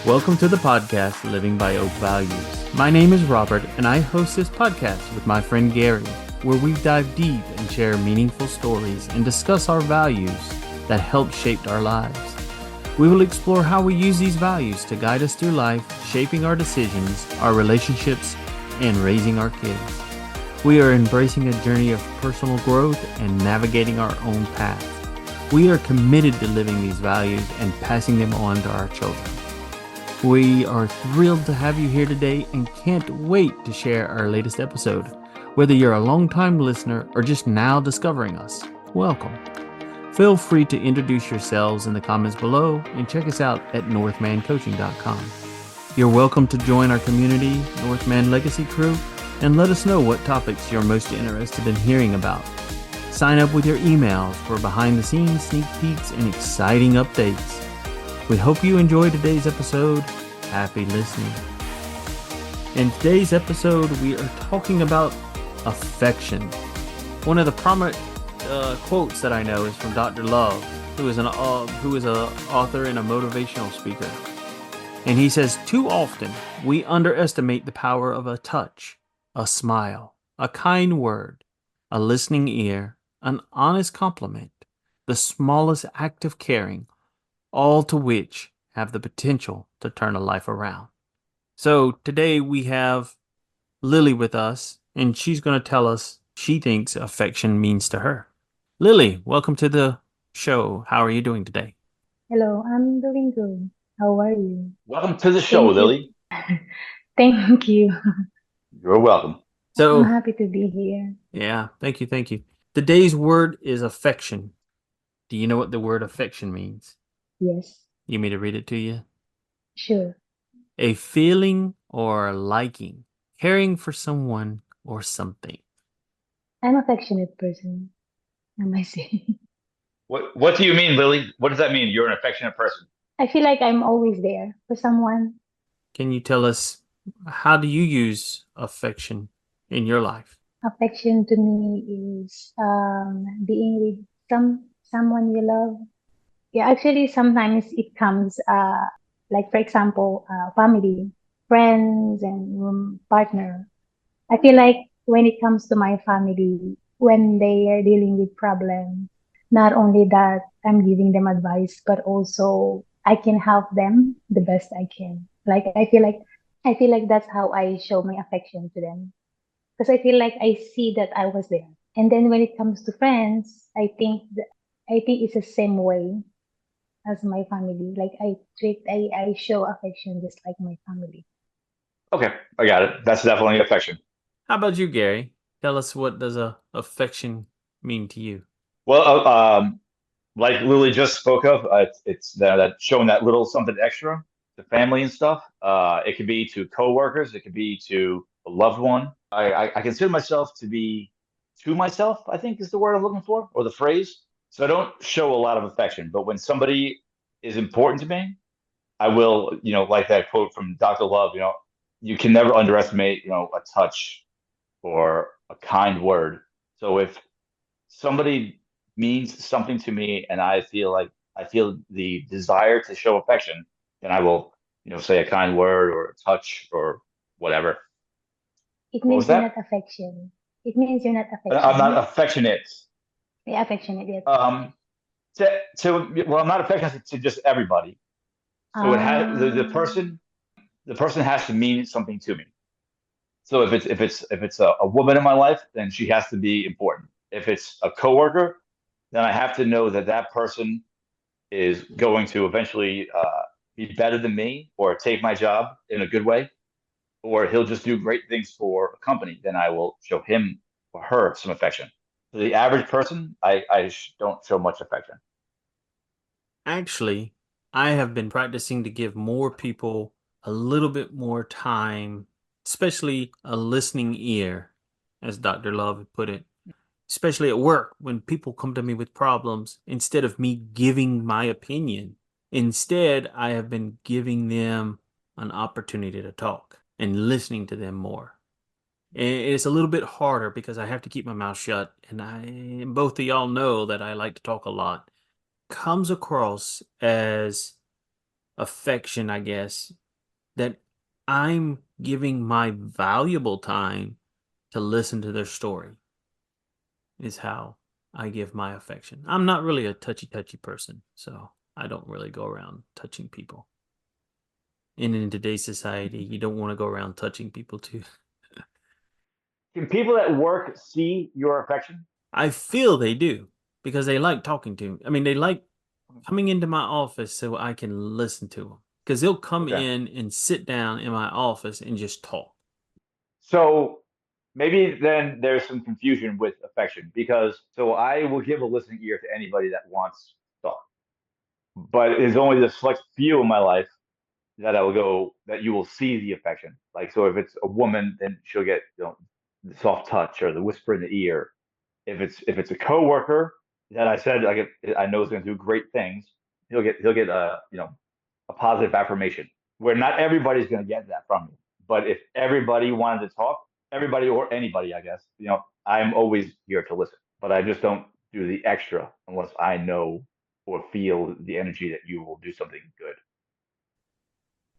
Welcome to the podcast, Living by Oak Values. My name is Robert, and I host this podcast with my friend Gary, where we dive deep and share meaningful stories and discuss our values that help shape our lives. We will explore how we use these values to guide us through life, shaping our decisions, our relationships, and raising our kids. We are embracing a journey of personal growth and navigating our own path. We are committed to living these values and passing them on to our children. We are thrilled to have you here today and can't wait to share our latest episode. Whether you're a longtime listener or just now discovering us, welcome. Feel free to introduce yourselves in the comments below and check us out at northmancoaching.com. You're welcome to join our community, Northman Legacy Crew, and let us know what topics you're most interested in hearing about. Sign up with your emails for behind-the-scenes sneak peeks and exciting updates. We hope you enjoy today's episode. Happy listening. In today's episode, we are talking about affection. One of the prominent quotes that I know is from Dr. Love, who is an author and a motivational speaker. And he says, too often we underestimate the power of a touch, a smile, a kind word, a listening ear, an honest compliment, the smallest act of caring, all to which have the potential to turn a life around. So today we have Lily with us, and she's going to tell us she thinks affection means to her. Lily, welcome to the show. How are you doing today? Hello, I'm doing good. How are you? Welcome to the show, Thank you. Lily. Thank you. You're welcome. I'm So, happy to be here. yeah, thank you. Today's word is affection. Do you know what the word affection means? Yes, You want me to read it to you? sure. A feeling or liking, caring for someone or something. I'm affectionate person, I might say. What do you mean, Lily? What does that mean? You're an affectionate person. I feel like I'm always there for someone. Can you tell us, how do you use affection in your life? Affection to me is being with someone you love. Yeah, actually sometimes it comes like for example, family, friends and partner. I feel like when it comes to my family, when they are dealing with problems, not only that I'm giving them advice, but also I can help them the best I can. Like I feel like that's how I show my affection to them. Because I feel like I see that I was there. And then when it comes to friends, I think it's the same way as my family. Like I show affection just like my family. Okay, I got it. That's definitely affection. How about you, Gary? Tell us, what does affection mean to you? Well, like Lily just spoke of, it's that showing that little something extra to family and stuff. It could be to coworkers. It could be to a loved one. I consider myself to be to myself, I think is the word I'm looking for, or the phrase. So I don't show a lot of affection, but when somebody is important to me, I will, like that quote from Dr. Love, you can never underestimate, a touch or a kind word. So if somebody means something to me and I feel the desire to show affection, then I will, say a kind word or a touch or whatever. It What was means you're that? not affection. It means you're not I'm not affectionate. affectionate. Yeah, affectionate yet. Um, well, I'm not affectionate to just everybody. So it has Ah, the person has to mean something to me. So if it's a woman in my life, then she has to be important. If it's a coworker, then I have to know that that person is going to eventually be better than me or take my job in a good way, or he'll just do great things for a company. Then I will show him or her some affection. To the average person, I don't show much affection. Actually, I have been practicing to give more people a little bit more time, especially a listening ear, as Dr. Love put it, especially at work when people come to me with problems, instead of me giving my opinion. Instead, I have been giving them an opportunity to talk and listening to them more. And it's a little bit harder because I have to keep my mouth shut, and both of y'all know that I like to talk a lot. Comes across as affection, I guess, that I'm giving my valuable time to listen to their story is how I give my affection. I'm not really a touchy person, so I don't really go around touching people. And in today's society, you don't want to go around touching people too. Can people at work see your affection? I feel they do because they like talking to me. I mean, they like coming into my office so I can listen to them because they'll come Okay. in and sit down in my office and just talk. So maybe then there's some confusion with affection because so I will give a listening ear to anybody that wants to talk, but there's only the select few in my life that I will go that you will see the affection. Like so, if it's a woman, then she'll get the soft touch or the whisper in the ear. If it's a coworker that I said I know is going to do great things, he'll get a positive affirmation. Where not everybody's going to get that from me, but if everybody wanted to talk, everybody or anybody, I guess, I'm always here to listen. But I just don't do the extra unless I know or feel the energy that you will do something good.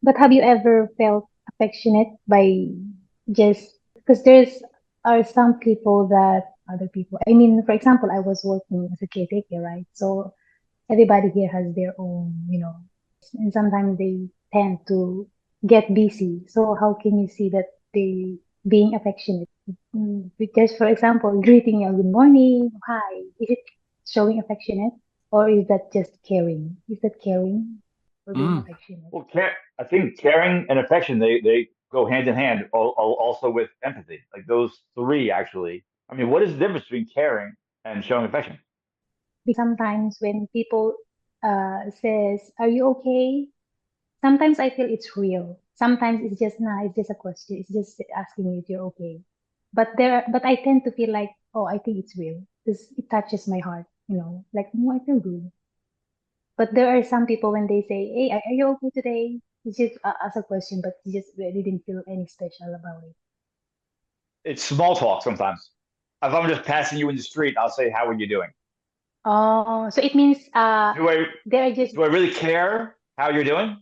But have you ever felt affectionate by just because there's are some people that other people. I mean, for example, I was working as a caretaker, right? So everybody here has their own, and sometimes they tend to get busy. So how can you see that they being affectionate? Because, for example, greeting you, good morning, hi, is it showing affectionate or is that just caring? Is that caring or being Mm. affectionate? Well, I think caring and affection they go hand in hand. Also with empathy, like those three actually. I mean, what is the difference between caring and showing affection? Because sometimes when people says, "Are you okay?" Sometimes I feel it's real. Sometimes it's just nah, it's just a question. It's just asking you if you're okay. But I tend to feel like, oh, I think it's real because it touches my heart. Like no, I feel good. But there are some people when they say, "Hey, are you okay today?" It's just as a question, but you just really didn't feel any special about it. It's small talk sometimes. If I'm just passing you in the street, I'll say, "How are you doing?" Oh, so it means Do I they're just do I really care how you're doing?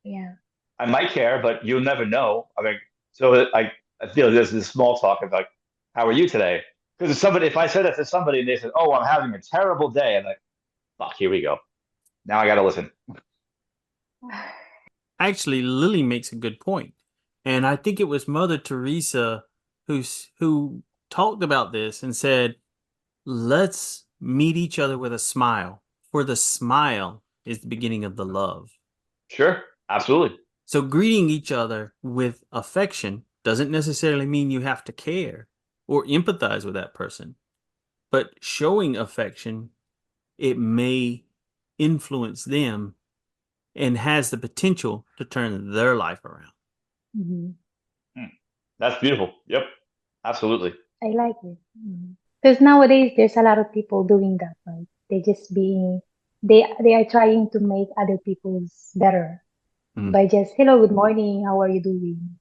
yeah. I might care, but you'll never know. I mean, so I feel there's this small talk of like, "How are you today?" Because if I said that to somebody and they said, "Oh, I'm having a terrible day," I'm like, "Fuck, here we go. Now I got to listen." Actually, Lily makes a good point. And I think it was Mother Teresa who talked about this and said, let's meet each other with a smile, for the smile is the beginning of the love. Sure, absolutely. So greeting each other with affection doesn't necessarily mean you have to care or empathize with that person. But showing affection, it may influence them and has the potential to turn their life around. Mhm. Hmm. That's beautiful. Yep, absolutely. I like it. Because nowadays there's a lot of people doing that, right? They are trying to make other people's better Mm. by just hello, good morning, how are you doing?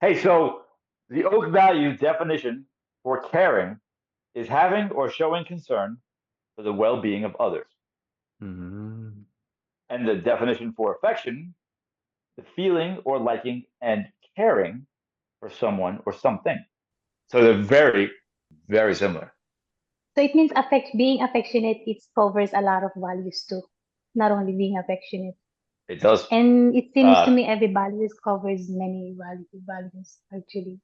Hey, so the Oak value definition for caring is having or showing concern for the well-being of others. Mm. And the definition for affection, the feeling or liking and caring for someone or something. So they're very, very similar. So it means being affectionate. It covers a lot of values too, not only being affectionate. It does. And it seems to Uh, me every values covers many values actually.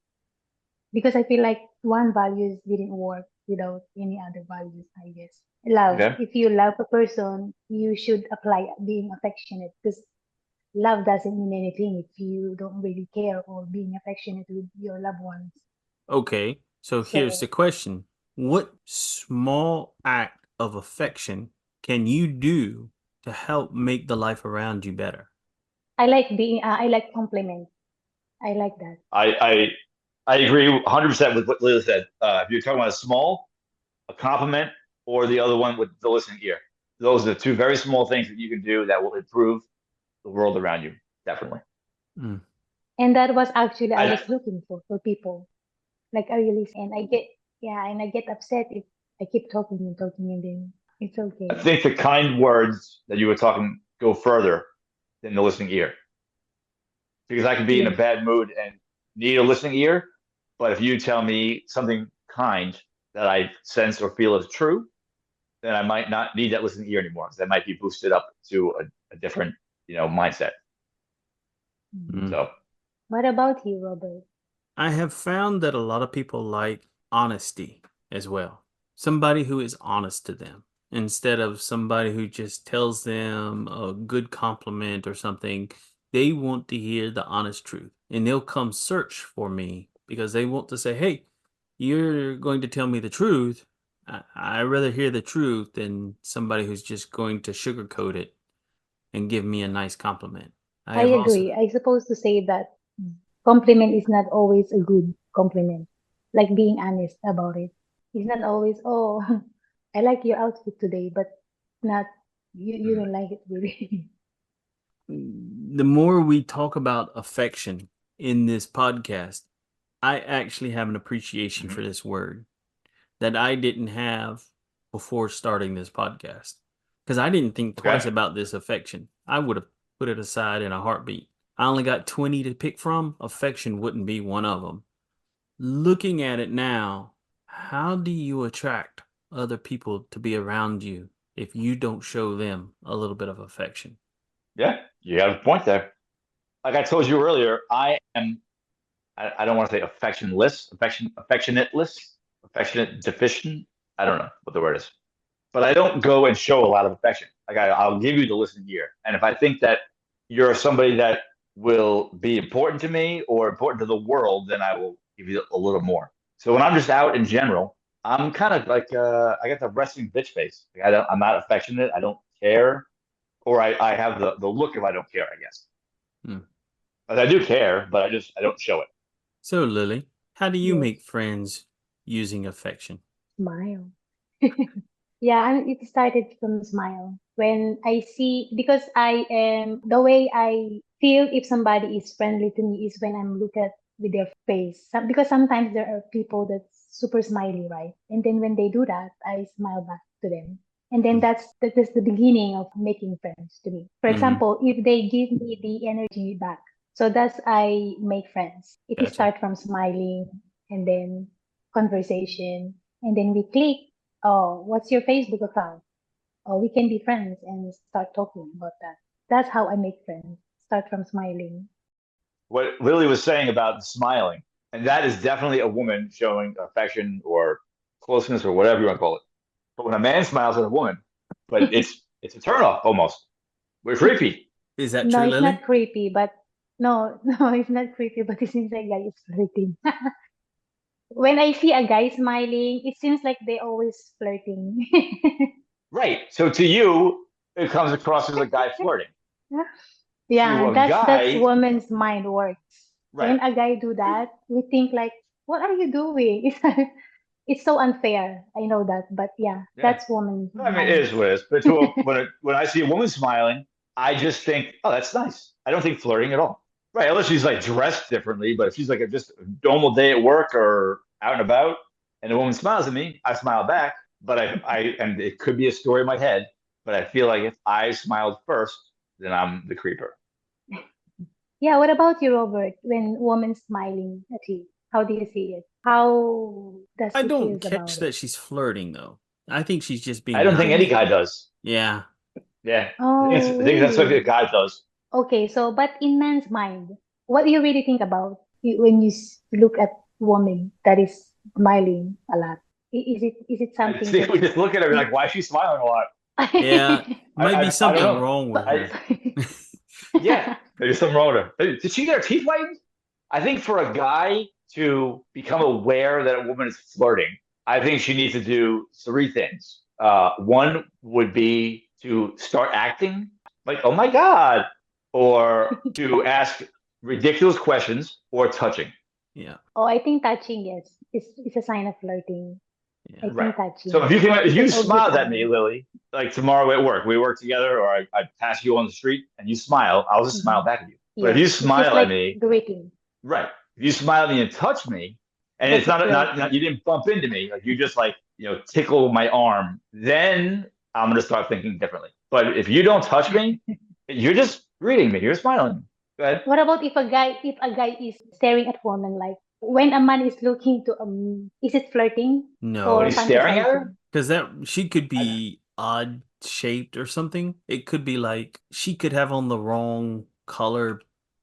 Because I feel like one values didn't work without any other values, I guess. Love. okay. If you love a person, you should apply being affectionate because love doesn't mean anything if you don't really care or being affectionate with your loved ones. Okay, so here's the So question. What small act of affection can you do to help make the life around you better? I like compliment. I like that. I, I I agree 100% with what Lila said. If you're talking about a compliment, or the other one with the listening ear, those are the two very small things that you can do that will improve the world around you. Definitely. Mm. And that was actually I I was looking for people. Like are you listening? And I get upset if I keep talking and then it's I okay. think the kind words that you were talking go further. than the listening ear. Because I can be in a Yes. bad mood and need a listening ear. But if you tell me something kind that I sense or feel is true, then I might not need that listening ear anymore because I might be boosted up to a different, mindset. Mhm. Mm. So, What about you, Robert? I have found that a lot of people like honesty as well. Somebody who is honest to them instead of somebody who just tells them a good compliment or something. They want to hear the honest truth and they'll come search for me because they want to say, hey, you're going to tell me the truth. I'd rather hear the truth than somebody who's just going to sugarcoat it and give me a nice compliment. I I have also, agree. I suppose to say that compliment is not always a good compliment. Like being honest about it. It's not always, oh, I like your outfit today, but not you mm, don't like it really. the more we talk about affection in this podcast, I actually have an appreciation mhm. for this word that I didn't have before starting this podcast. Because I didn't think twice Okay. about this affection. I would have put it aside in a heartbeat. I only got 20 to pick from. Affection wouldn't be one of them. Looking at it now, how do you attract other people to be around you if you don't show them a little bit of affection? Yeah, you have a point there. Like I told you earlier, I don't want to say affectionateless, affectionate deficient. I don't know what the word is, but I don't go and show a lot of affection. Like I'll give you the listening ear, and if I think that you're somebody that will be important to me or important to the world, then I will give you a little more. So when I'm just out in general, I'm kind of like I got the resting bitch face. Like I'm not affectionate. I don't care, or I have the look of I don't care. I guess, Hmm. but I do care, but I don't show it. So, Lily, how do you Yes, make friends using affection? smile. Yeah, and it started from smile. When I see, because I am, the way I feel if somebody is friendly to me is when I'm look at with their face. Because sometimes there are people that's super smiley, right? And then when they do that, I smile back to them. And then that's the beginning of making friends to me. For Mm-hmm. example, if they give me the energy back, so that's I make friends. It is Gotcha. start from smiling and then conversation, and then we click. Oh, what's your Facebook account? Oh, we can be friends and start talking about that. That's how I make friends. Start from smiling. What Lily was saying about smiling, and that is definitely a woman showing affection or closeness or whatever you want to call it. But when a man smiles at a woman, but it's a turnoff almost. We're It's creepy. Is that no, true, it's not Lily? creepy, but no, no, it's not creepy, but it seems like guy is flirting. When I see a guy smiling, it seems like they always flirting. Right. So to you, it comes across as a guy flirting. To Yeah, a that's guy, woman's mind works. right. When a guy do that, we think like, what are you doing? It's so unfair. I know that, but yeah, Yeah. that's woman's I mean, it mind. is what it is. But when I see a woman smiling, I just think, oh, that's nice. I don't think flirting at all. Right. Unless she's like dressed differently, but if she's like just a normal day at work or out and about, and a woman smiles at me, I smile back. But and it could be a story in my head, but I feel like if I smiled first, then I'm the creeper. Yeah, what about you, Robert? When woman's smiling at you, how do you see it? How does I he don't feels catch about it? that she's flirting, though. I think she's just I being don't think any nice. guy does. Yeah. Yeah. Oh, I think that's what a really? guy does. Okay, so but in man's mind, what do you really think about when you look at woman that is smiling a lot? Is it I something think that we just look at her and be you? like, why is she smiling a lot? Yeah. Might be I don't something know. wrong with her. Yeah, there's something wrong with her. Did she get her teeth whitened? I think for a guy to become aware that a woman is flirting, I think she needs to do three things. One would be to start acting like, oh my God, or to ask ridiculous questions or touching. Yeah. Oh, I think touching, yes, is a sign of flirting. I Yeah. Right. think So touching if you because of the smiled at me, time. Lily, like tomorrow at work, we work together, or I pass you on the street and you smile, I'll just smile Mhm. back at you. But if Yes, you it's just smile at like me, greeting. right. If you smile at me and touch me, and it's That's a not flirting. you didn't bump into me, like you just like tickle my arm, then I'm gonna start thinking differently. But if you don't touch me, you're just greeting me. You're smiling. Go ahead. What about if a guy is staring at woman, like when a man is looking to is it flirting When or No, he's staring at her, fantasizing? because that she could I, be odd shaped or something. It could be like she could have on the wrong color,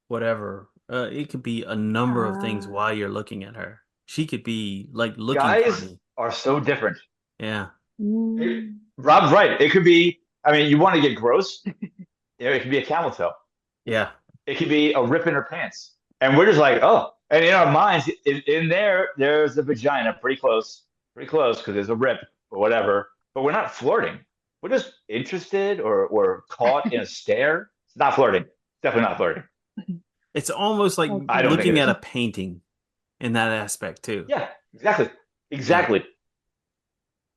whatever. It could be a number of things Ah, while you're looking at her. She could be like looking guys funny. are so different. Yeah. mm, Rob's right. It could be. I mean, you want to get gross? It could be a camel toe. Yeah. It could be a rip in her pants, and we're just like, oh. And in our minds, in there, there's a vagina, pretty close, because there's a rip or whatever. But we're not flirting. We're just interested or caught in a stare. It's not flirting. Definitely not flirting. It's almost like I don't okay. think it looking at is. a painting in that aspect too. Yeah, exactly, Yeah. exactly.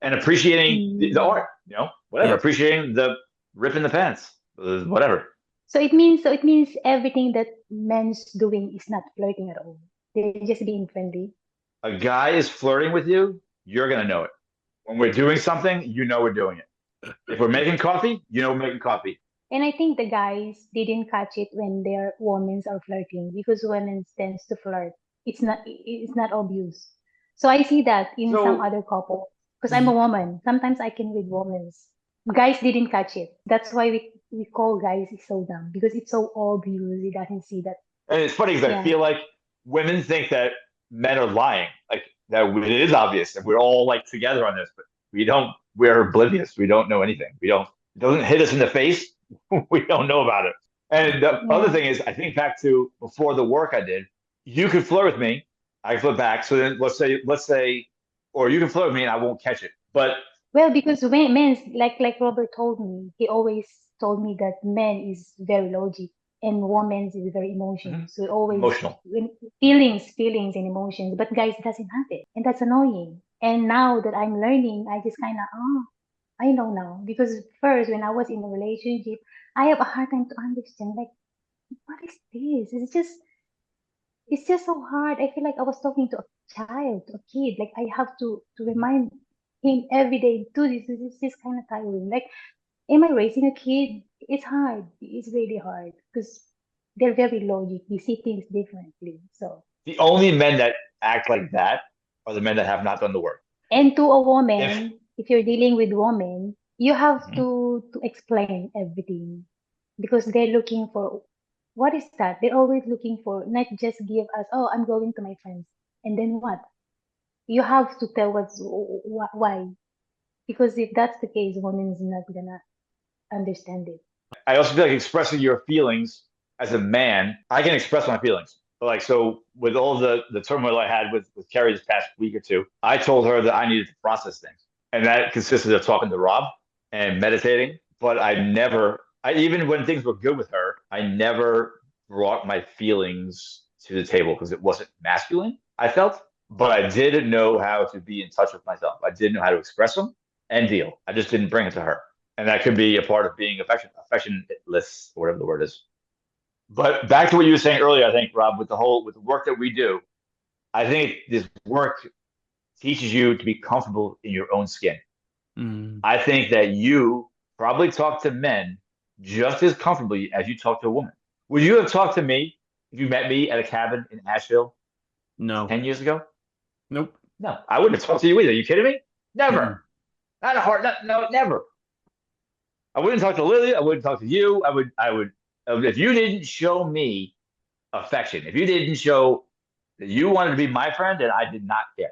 And appreciating the Mm. art, whatever. Yeah. Appreciating the rip in the pants, whatever. So it means everything that men's doing is not flirting at all. They're just being friendly. A guy is flirting with you, you're gonna know it. When we're doing something, you know we're doing it. If we're making coffee, you know we're making coffee. And I think the guys didn't catch it when their women are flirting because women tends to flirt. It's not obvious. So I see that in some So other couple because I'm a woman. Sometimes I can read women's. Guys didn't catch it. That's why we call guys so dumb because it's so obvious. He doesn't see that. and it's funny because I Yeah. feel like women think that men are lying, like that it is obvious, and we're all like together on this, but we don't. We're oblivious. We don't know anything. We don't. It doesn't hit us in the face. We don't know about it. And the other Yeah. thing is, I think back to before the work I did. You could flirt with me, I flirt back. So then let's say, or you can flirt with me and I won't catch it. But Well, because when men's like Robert told me, he always told me that men is very logic and women's is very emotional. mhm, So always emotional. when feelings and emotions, but guys doesn't have it, and that's annoying. And now that I'm learning, I just kind of I know now because first when I was in a relationship, I have a hard time to understand like what is this? It's just so hard. I feel like I was talking to a child, to a kid. Like I have to remind him every day, do this. This is kind of tiring. Like, am I raising a kid? It's hard. It's really hard because they're very logic. They see things differently. So, The only men that act like that are the men that have not done the work. and to a If woman, if you're dealing with women, you have mhm, to explain everything because they're looking for what is that? They're always looking for not just give us, oh, I'm going to my friends, and then what? You have to tell why. Because if that's the case, woman is not gonna understand it. I also feel like expressing your feelings as a man, I can express my feelings. But like so with all the turmoil I had with Carrie this past week or two, I told her that I needed to process things. And that consisted of talking to Rob and meditating. But I even when things were good with her, I never brought my feelings to the table because it wasn't masculine, I felt. But I did know how to be in touch with myself. I did know how to express them and deal. I just didn't bring it to her. And that could be a part of being affectionless, or whatever the word is. But back to what you were saying earlier, I think, Rob, with the work that we do, I think this work teaches you to be comfortable in your own skin. Mm. I think that you probably talk to men just as comfortably as you talk to a woman. Would you have talked to me if you met me at a cabin in Asheville No. 10 years ago? Nope. No, I wouldn't have talked to you either. Are you kidding me? Never. Mm-mm. Not a hard, no, never. I wouldn't talk to Lily. I wouldn't talk to you. If you didn't show me affection, if you didn't show that you wanted to be my friend, then I did not care.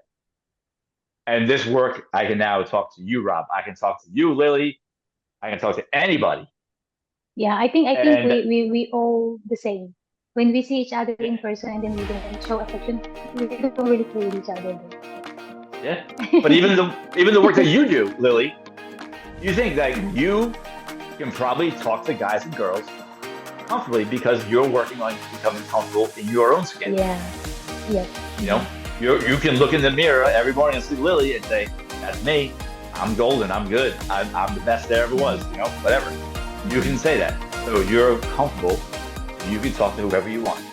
And this work, I can now talk to you, Rob. I can talk to you, Lily. I can talk to anybody. Yeah, I think And we all the same. When we see each other in person and then we don't show affection, we don't really play with each other. yeah, but even the work that you do, Lily, you think that you can probably talk to guys and girls comfortably because you're working on becoming comfortable in your own skin. Yeah. Yes. You know, you can look in the mirror every morning and see Lily and say, "That's me. I'm golden. I'm good. I'm the best there ever was." You know, whatever. You can say that. So you're comfortable. You can talk to whoever you want.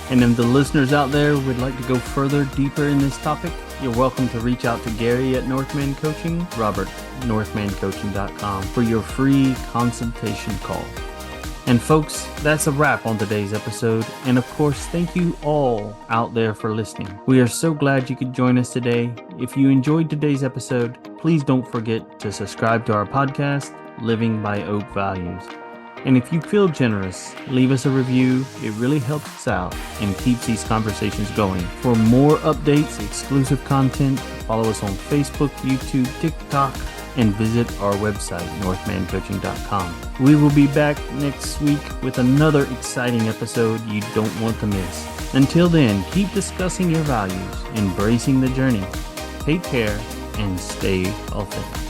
And if the listeners out there would like to go further, deeper in this topic, you're welcome to reach out to Gary at Northman Coaching, Robert, northmancoaching.com, for your free consultation call. And folks, that's a wrap on today's episode. And of course, thank you all out there for listening. We are so glad you could join us today. If you enjoyed today's episode, please don't forget to subscribe to our podcast, Living by Oak Values. And if you feel generous, leave us a review. It really helps us out and keeps these conversations going. For more updates, exclusive content, follow us on Facebook, YouTube, TikTok, and visit our website, northmancoaching.com. We will be back next week with another exciting episode you don't want to miss. Until then, keep discussing your values, embracing the journey. Take care and stay authentic.